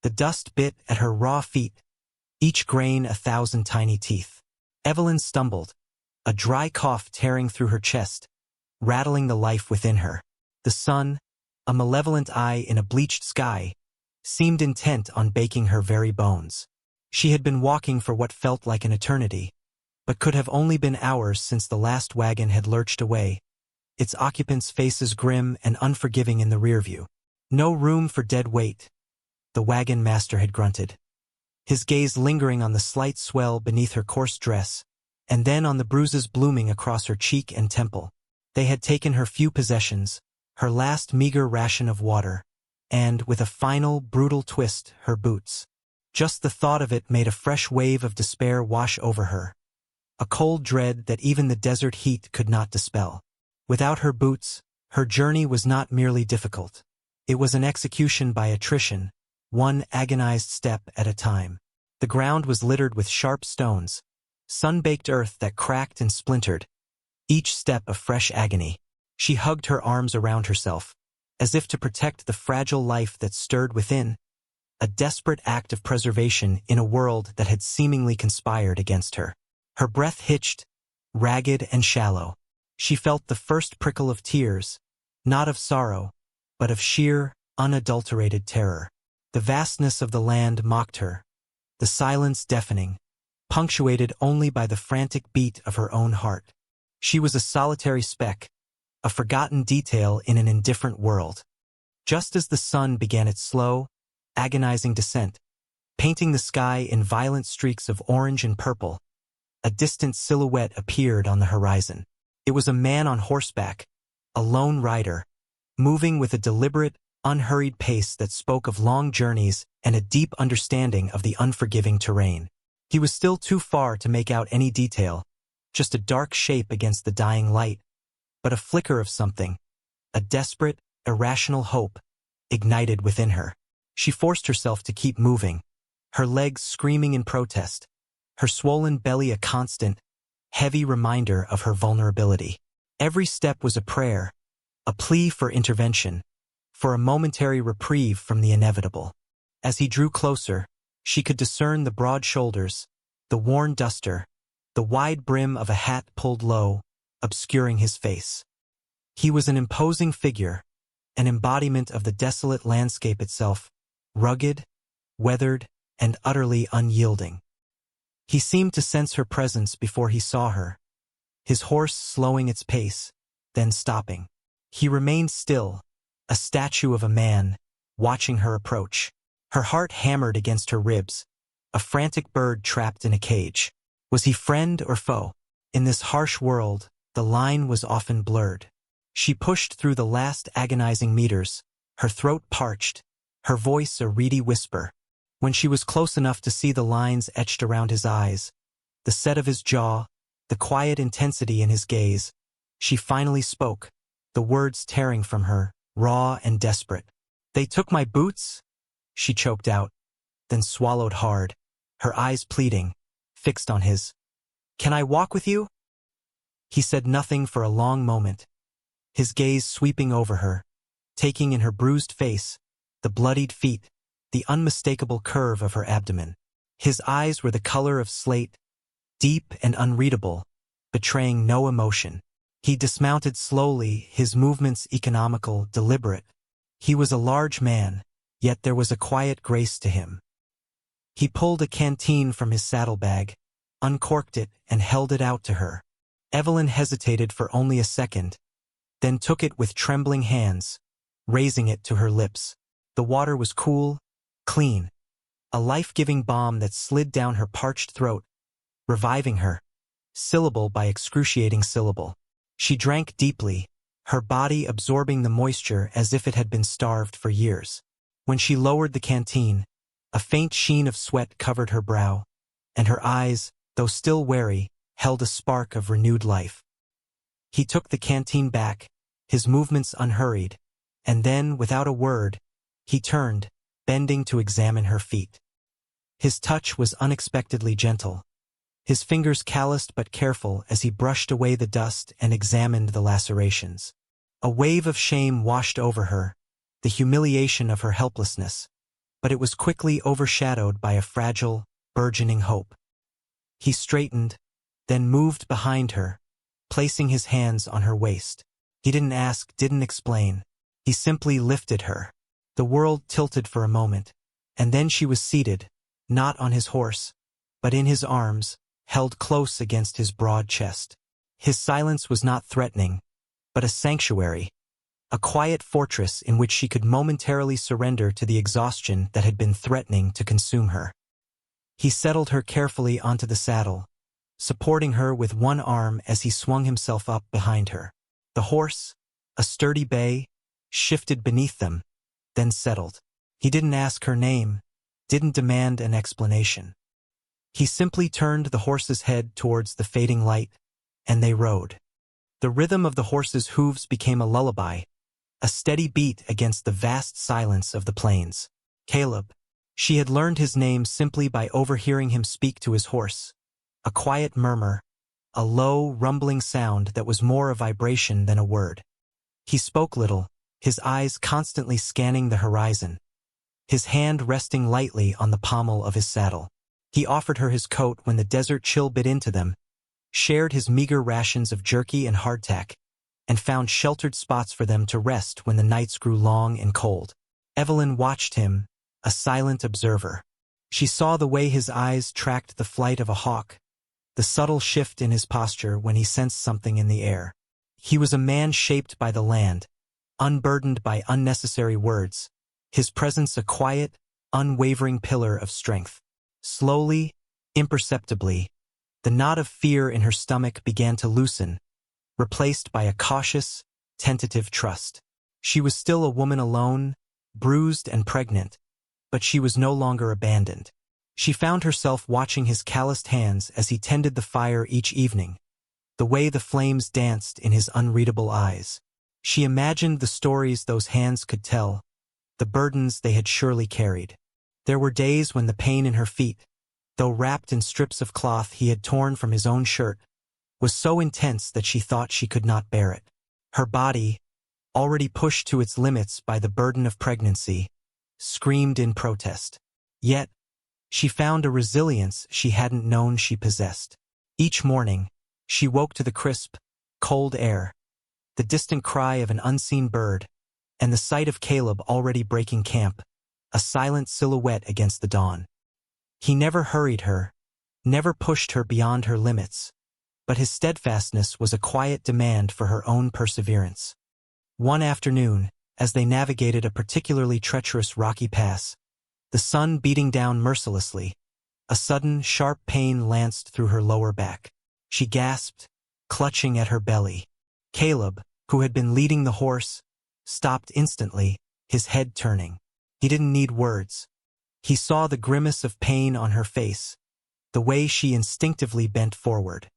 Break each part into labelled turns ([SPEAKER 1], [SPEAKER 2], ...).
[SPEAKER 1] The dust bit at her raw feet, each grain 1,000 tiny teeth. Evelyn stumbled, a dry cough tearing through her chest, rattling the life within her. The sun, a malevolent eye in a bleached sky, seemed intent on baking her very bones. She had been walking for what felt like an eternity, but could have only been hours since the last wagon had lurched away, its occupants' faces grim and unforgiving in the rearview. No room for dead weight, the wagon master had grunted, his gaze lingering on the slight swell beneath her coarse dress, and then on the bruises blooming across her cheek and temple. They had taken her few possessions, her last meager ration of water, and, with a final, brutal twist, her boots. Just the thought of it made a fresh wave of despair wash over her, a cold dread that even the desert heat could not dispel. Without her boots, her journey was not merely difficult. It was an execution by attrition, one agonized step at a time. The ground was littered with sharp stones, sun-baked earth that cracked and splintered, each step a fresh agony. She hugged her arms around herself, as if to protect the fragile life that stirred within, a desperate act of preservation in a world that had seemingly conspired against her. Her breath hitched, ragged and shallow. She felt the first prickle of tears, not of sorrow, but of sheer, unadulterated terror. The vastness of the land mocked her, the silence deafening, punctuated only by the frantic beat of her own heart. She was a solitary speck, a forgotten detail in an indifferent world. Just as the sun began its slow, agonizing descent, painting the sky in violent streaks of orange and purple, a distant silhouette appeared on the horizon. It was a man on horseback, a lone rider, moving with a deliberate, unhurried pace that spoke of long journeys and a deep understanding of the unforgiving terrain. He was still too far to make out any detail, just a dark shape against the dying light, but a flicker of something, a desperate, irrational hope, ignited within her. She forced herself to keep moving, her legs screaming in protest, her swollen belly a constant, heavy reminder of her vulnerability. Every step was a prayer, a plea for intervention, for a momentary reprieve from the inevitable. As he drew closer, she could discern the broad shoulders, the worn duster, the wide brim of a hat pulled low, obscuring his face. He was an imposing figure, an embodiment of the desolate landscape itself, rugged, weathered, and utterly unyielding. He seemed to sense her presence before he saw her, his horse slowing its pace, then stopping. He remained still, a statue of a man, watching her approach. Her heart hammered against her ribs, a frantic bird trapped in a cage. Was he friend or foe? In this harsh world, the line was often blurred. She pushed through the last agonizing meters, her throat parched, her voice a reedy whisper. When she was close enough to see the lines etched around his eyes, the set of his jaw, the quiet intensity in his gaze, she finally spoke, the words tearing from her, raw and desperate. "They took my boots?" she choked out, then swallowed hard, her eyes pleading, fixed on his. "Can I walk with you?" He said nothing for a long moment, his gaze sweeping over her, taking in her bruised face, the bloodied feet, the unmistakable curve of her abdomen. His eyes were the color of slate, deep and unreadable, betraying no emotion. He dismounted slowly, his movements economical, deliberate. He was a large man, yet there was a quiet grace to him. He pulled a canteen from his saddlebag, uncorked it, and held it out to her. Evelyn hesitated for only a second, then took it with trembling hands, raising it to her lips. The water was cool, clean, a life-giving balm that slid down her parched throat, reviving her, syllable by excruciating syllable. She drank deeply, her body absorbing the moisture as if it had been starved for years. When she lowered the canteen, a faint sheen of sweat covered her brow, and her eyes, though still wary, held a spark of renewed life. He took the canteen back, his movements unhurried, and then, without a word, he turned, bending to examine her feet. His touch was unexpectedly gentle, his fingers calloused but careful as he brushed away the dust and examined the lacerations. A wave of shame washed over her, the humiliation of her helplessness. but it was quickly overshadowed by a fragile, burgeoning hope. He straightened, then moved behind her, placing his hands on her waist. He didn't ask, didn't explain. He simply lifted her. The world tilted for a moment, and then she was seated, not on his horse, but in his arms, held close against his broad chest. His silence was not threatening, but a sanctuary, a quiet fortress in which she could momentarily surrender to the exhaustion that had been threatening to consume her. He settled her carefully onto the saddle, supporting her with one arm as he swung himself up behind her. The horse, a sturdy bay, shifted beneath them, then settled. He didn't ask her name, didn't demand an explanation. He simply turned the horse's head towards the fading light, and they rode. The rhythm of the horse's hooves became a lullaby, a steady beat against the vast silence of the plains. Caleb. She had learned his name simply by overhearing him speak to his horse. A quiet murmur, a low, rumbling sound that was more a vibration than a word. He spoke little, his eyes constantly scanning the horizon, his hand resting lightly on the pommel of his saddle. He offered her his coat when the desert chill bit into them, shared his meager rations of jerky and hardtack, and found sheltered spots for them to rest when the nights grew long and cold. Evelyn watched him, a silent observer. She saw the way his eyes tracked the flight of a hawk, the subtle shift in his posture when he sensed something in the air. He was a man shaped by the land, unburdened by unnecessary words, his presence a quiet, unwavering pillar of strength. Slowly, imperceptibly, the knot of fear in her stomach began to loosen, replaced by a cautious, tentative trust. She was still a woman alone, bruised and pregnant, but she was no longer abandoned. She found herself watching his calloused hands as he tended the fire each evening, the way the flames danced in his unreadable eyes. She imagined the stories those hands could tell, the burdens they had surely carried. There were days when the pain in her feet, though wrapped in strips of cloth he had torn from his own shirt, was so intense that she thought she could not bear it. Her body, already pushed to its limits by the burden of pregnancy, screamed in protest. Yet, she found a resilience she hadn't known she possessed. Each morning, she woke to the crisp, cold air, the distant cry of an unseen bird, and the sight of Caleb already breaking camp, a silent silhouette against the dawn. He never hurried her, never pushed her beyond her limits, but his steadfastness was a quiet demand for her own perseverance. One afternoon, as they navigated a particularly treacherous rocky pass, the sun beating down mercilessly, a sudden, sharp pain lanced through her lower back. She gasped, clutching at her belly. Caleb, who had been leading the horse, stopped instantly, his head turning. He didn't need words. He saw the grimace of pain on her face, the way she instinctively bent forward.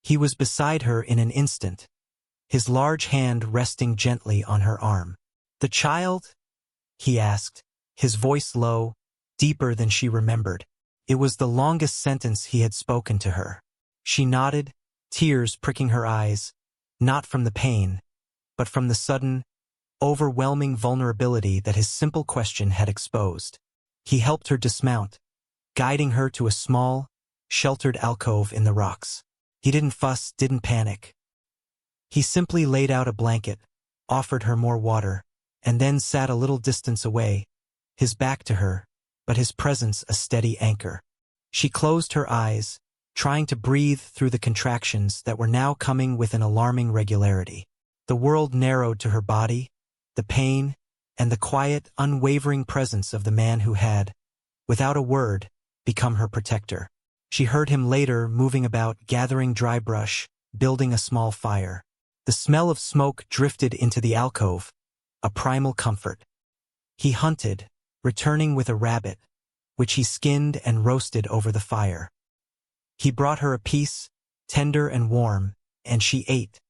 [SPEAKER 1] He was beside her in an instant, his large hand resting gently on her arm. "The child?" he asked, his voice low, deeper than she remembered. It was the longest sentence he had spoken to her. She nodded, tears pricking her eyes, not from the pain, but from the sudden, overwhelming vulnerability that his simple question had exposed. He helped her dismount, guiding her to a small, sheltered alcove in the rocks. He didn't fuss, didn't panic. He simply laid out a blanket, offered her more water, and then sat a little distance away, his back to her, but his presence a steady anchor. She closed her eyes, trying to breathe through the contractions that were now coming with an alarming regularity. The world narrowed to her body, the pain, and the quiet, unwavering presence of the man who had, without a word, become her protector. She heard him later moving about, gathering dry brush, building a small fire. The smell of smoke drifted into the alcove, a primal comfort. He hunted, returning with a rabbit, which he skinned and roasted over the fire. He brought her a piece, tender and warm, and she ate,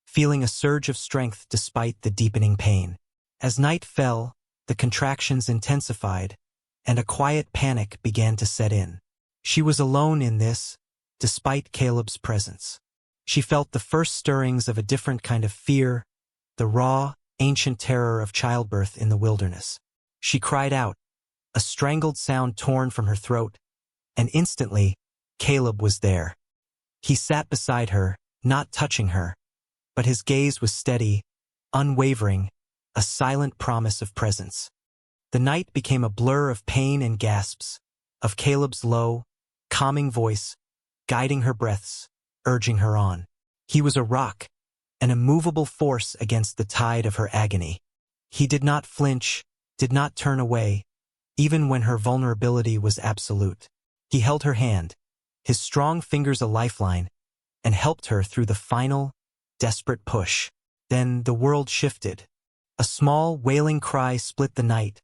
[SPEAKER 1] feeling a surge of strength despite the deepening pain. As night fell, the contractions intensified, and a quiet panic began to set in. She was alone in this, despite Caleb's presence. She felt the first stirrings of a different kind of fear, the raw, ancient terror of childbirth in the wilderness. She cried out, a strangled sound torn from her throat, and instantly, Caleb was there. He sat beside her, not touching her, but his gaze was steady, unwavering, a silent promise of presence. The night became a blur of pain and gasps, of Caleb's low, calming voice, guiding her breaths, urging her on. He was a rock, an immovable force against the tide of her agony. He did not flinch, did not turn away, even when her vulnerability was absolute. He held her hand, his strong fingers a lifeline, and helped her through the final, desperate push. Then the world shifted. A small, wailing cry split the night,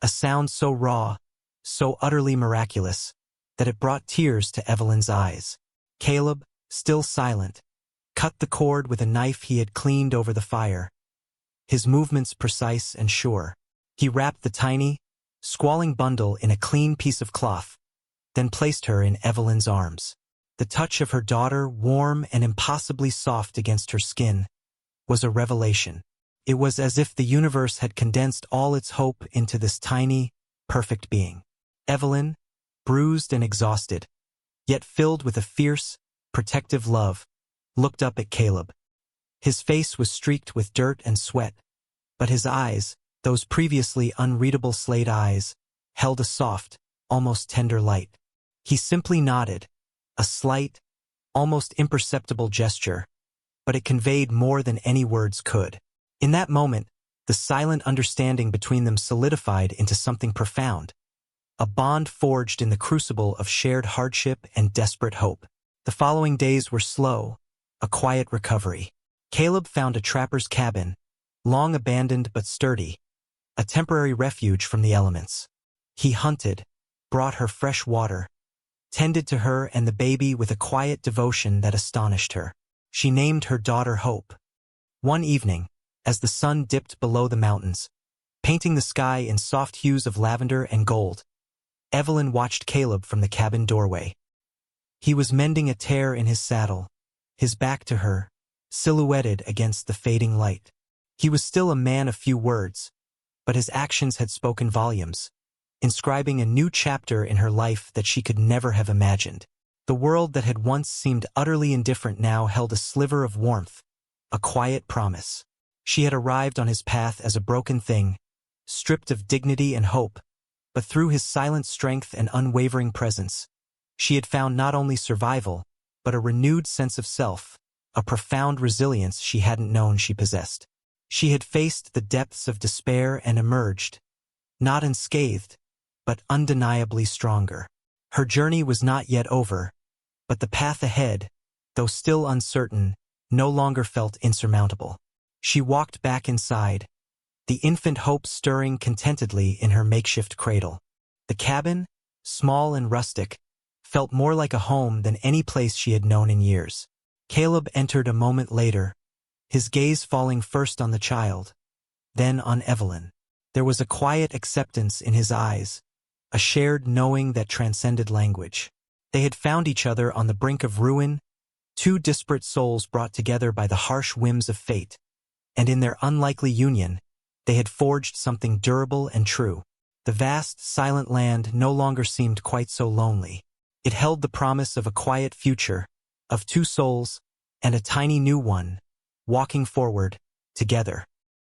[SPEAKER 1] a sound so raw, so utterly miraculous, that it brought tears to Evelyn's eyes. Caleb, still silent, cut the cord with a knife he had cleaned over the fire, his movements precise and sure. He wrapped the tiny, squalling bundle in a clean piece of cloth, then placed her in Evelyn's arms. The touch of her daughter, warm and impossibly soft against her skin, was a revelation. It was as if the universe had condensed all its hope into this tiny, perfect being. Evelyn, bruised and exhausted, yet filled with a fierce, protective love, looked up at Caleb. His face was streaked with dirt and sweat, but his eyes, those previously unreadable slate eyes, held a soft, almost tender light. He simply nodded, a slight, almost imperceptible gesture, but it conveyed more than any words could. In that moment, the silent understanding between them solidified into something profound, a bond forged in the crucible of shared hardship and desperate hope. The following days were slow, a quiet recovery. Caleb found a trapper's cabin, long abandoned but sturdy, a temporary refuge from the elements. He hunted, brought her fresh water, tended to her and the baby with a quiet devotion that astonished her. She named her daughter Hope. One evening, as the sun dipped below the mountains, painting the sky in soft hues of lavender and gold, Evelyn watched Caleb from the cabin doorway. He was mending a tear in his saddle, his back to her, silhouetted against the fading light. He was still a man of few words, but his actions had spoken volumes, inscribing a new chapter in her life that she could never have imagined. The world that had once seemed utterly indifferent now held a sliver of warmth, a quiet promise. She had arrived on his path as a broken thing, stripped of dignity and hope, but through his silent strength and unwavering presence, she had found not only survival, but a renewed sense of self, a profound resilience she hadn't known she possessed. She had faced the depths of despair and emerged, not unscathed, but undeniably stronger. Her journey was not yet over, but the path ahead, though still uncertain, no longer felt insurmountable. She walked back inside, the infant hope stirring contentedly in her makeshift cradle. The cabin, small and rustic, felt more like a home than any place she had known in years. Caleb entered a moment later, his gaze falling first on the child, then on Evelyn. There was a quiet acceptance in his eyes, a shared knowing that transcended language. They had found each other on the brink of ruin, two disparate souls brought together by the harsh whims of fate, and in their unlikely union, they had forged something durable and true. The vast, silent land no longer seemed quite so lonely. It held the promise of a quiet future, of two souls, and a tiny new one, walking forward, together.